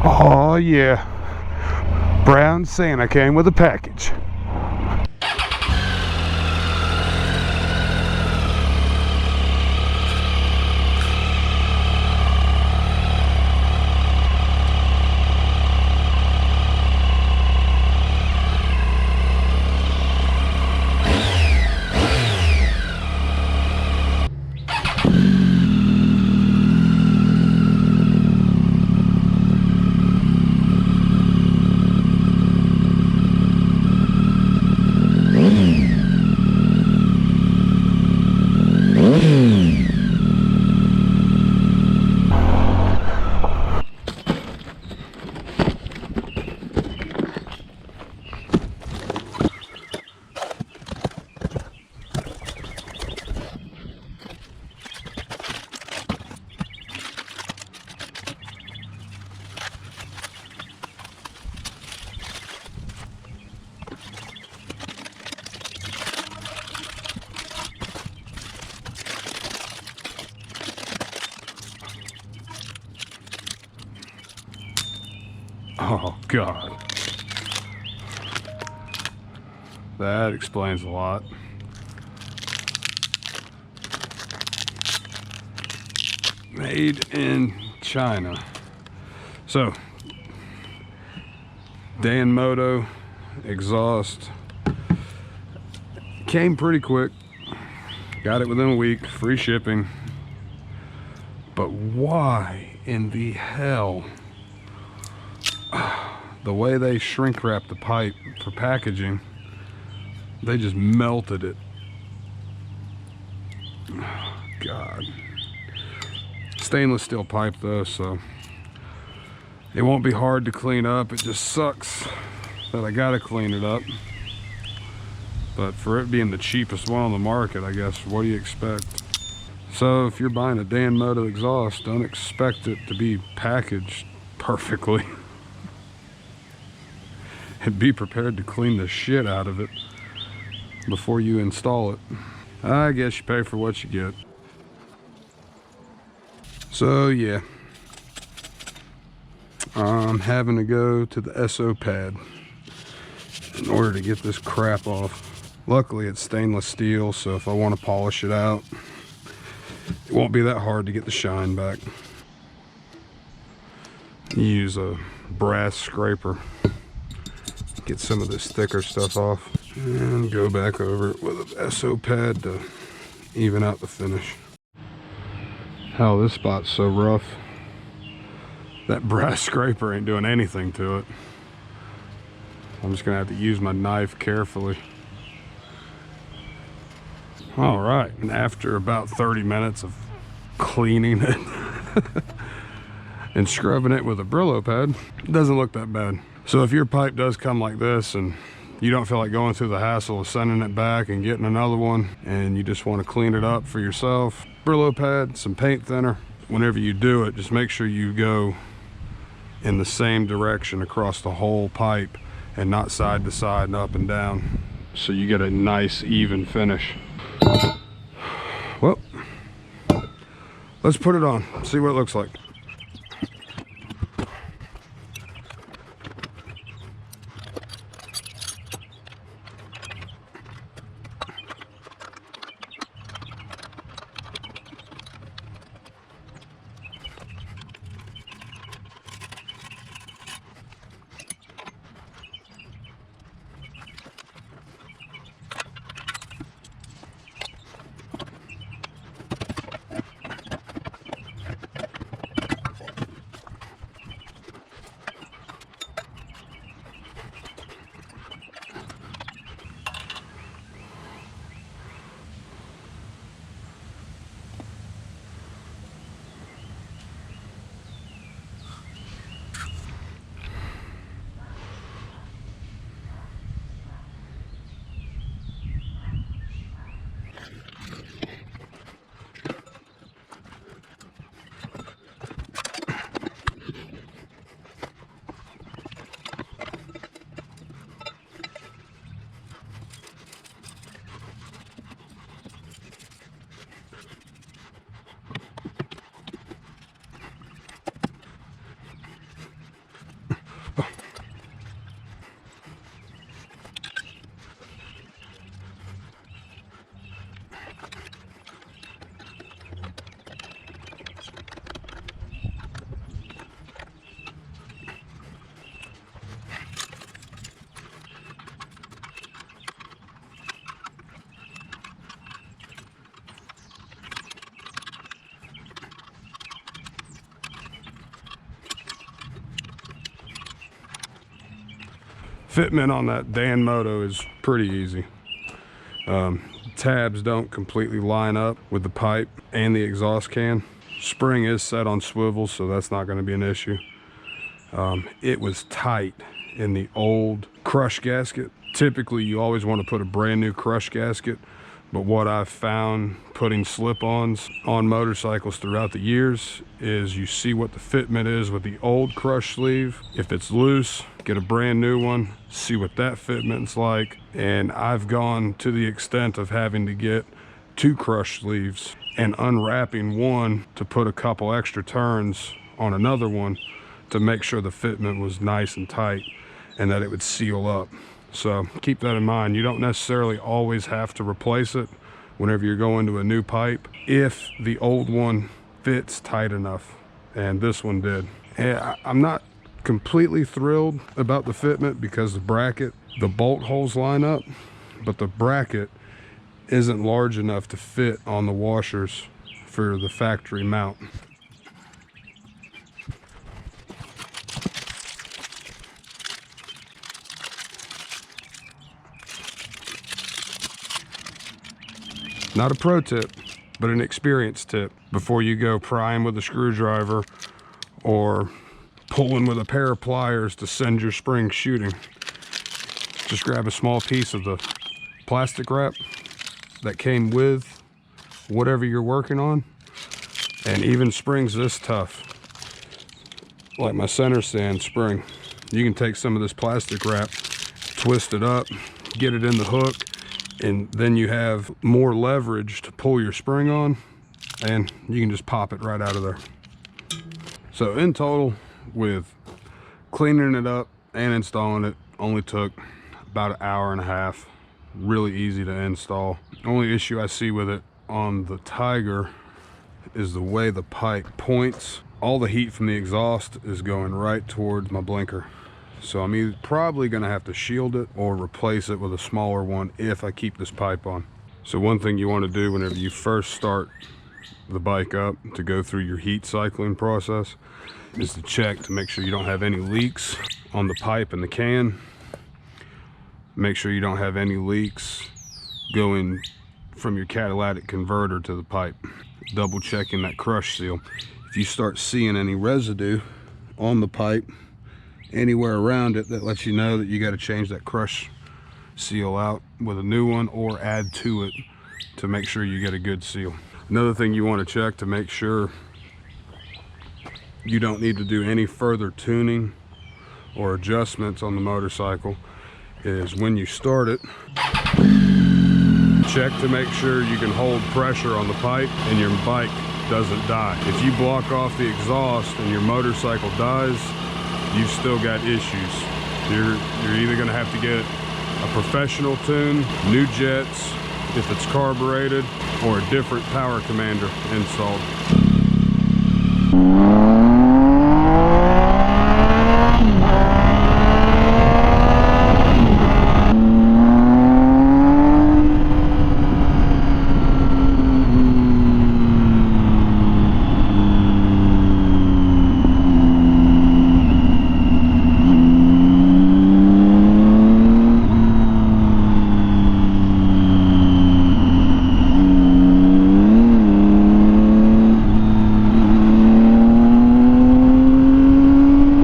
Oh yeah, brown Santa came with a package. Oh God, that explains a lot. Made in China. So, Dan-Moto exhaust came pretty quick. Got it within a week, free shipping. But why in the hell? The way they shrink wrap the pipe for packaging, they just melted it. God. Stainless steel pipe though, so it won't be hard to clean up. It just sucks that I gotta clean it up. But for it being the cheapest one on the market, I guess, what do you expect? So if you're buying a Dan-Moto exhaust, don't expect it to be packaged perfectly. And be prepared to clean the shit out of it before you install it. I guess you pay for what you get. So yeah, I'm having to go to the SO pad in order to get this crap off. Luckily it's stainless steel, so if I want to polish it out, it won't be that hard to get the shine back. Use a brass scraper, get some of this thicker stuff off, and go back over it with an SO pad to even out the finish. Hell, this spot's so rough. That brass scraper ain't doing anything to it. I'm just gonna have to use my knife carefully. All right, and after about 30 minutes of cleaning it and scrubbing it with a Brillo pad, it doesn't look that bad. So if your pipe does come like this and you don't feel like going through the hassle of sending it back and getting another one, and you just want to clean it up for yourself, Brillo pad, some paint thinner. Whenever you do it, just make sure you go in the same direction across the whole pipe and not side to side and up and down, so you get a nice even finish. Well, let's put it on, see what it looks like. Fitment on that Dan-Moto is pretty easy. Tabs don't completely line up with the pipe and the exhaust can. Spring is set on swivels, so that's not going to be an issue. It was tight in the old crush gasket. Typically you always want to put a brand new crush gasket, but what I've found putting slip-ons on motorcycles throughout the years is you see what the fitment is with the old crush sleeve. If it's loose, get a brand new one, see what that fitment's like. And I've gone to the extent of having to get 2 crush sleeves and unwrapping one to put a couple extra turns on another one to make sure the fitment was nice and tight and that it would seal up. So keep that in mind. You don't necessarily always have to replace it whenever you're going to a new pipe if the old one fits tight enough, and this one did. And I'm not completely thrilled about the fitment because the bracket, the bolt holes line up, but the bracket isn't large enough to fit on the washers for the factory mount. Not a pro tip, but an experience tip before you go prying with a screwdriver or pulling with a pair of pliers to send your spring shooting. Just grab a small piece of the plastic wrap that came with whatever you're working on. And even springs this tough, like my center stand spring, you can take some of this plastic wrap, twist it up, get it in the hook, and then you have more leverage to pull your spring on, and you can just pop it right out of there. So in total, with cleaning it up and installing it, only took about an hour and a half. Really easy to install. Only issue I see with it on the Tiger is the way the pipe points. All the heat from the exhaust is going right towards my blinker. So I'm either probably gonna have to shield it or replace it with a smaller one if I keep this pipe on. So one thing you want to do whenever you first start the bike up to go through your heat cycling process is to check to make sure you don't have any leaks on the pipe and the can. Make sure you don't have any leaks going from your catalytic converter to the pipe. Double checking that crush seal. If you start seeing any residue on the pipe anywhere around it, that lets you know that you got to change that crush seal out with a new one or add to it to make sure you get a good seal. Another thing you want to check to make sure you don't need to do any further tuning or adjustments on the motorcycle is when you start it, check to make sure you can hold pressure on the pipe and your bike doesn't die. If you block off the exhaust and your motorcycle dies, you've still got issues. You're either gonna have to get a professional tune, new jets, if it's carbureted, or a different power commander installed.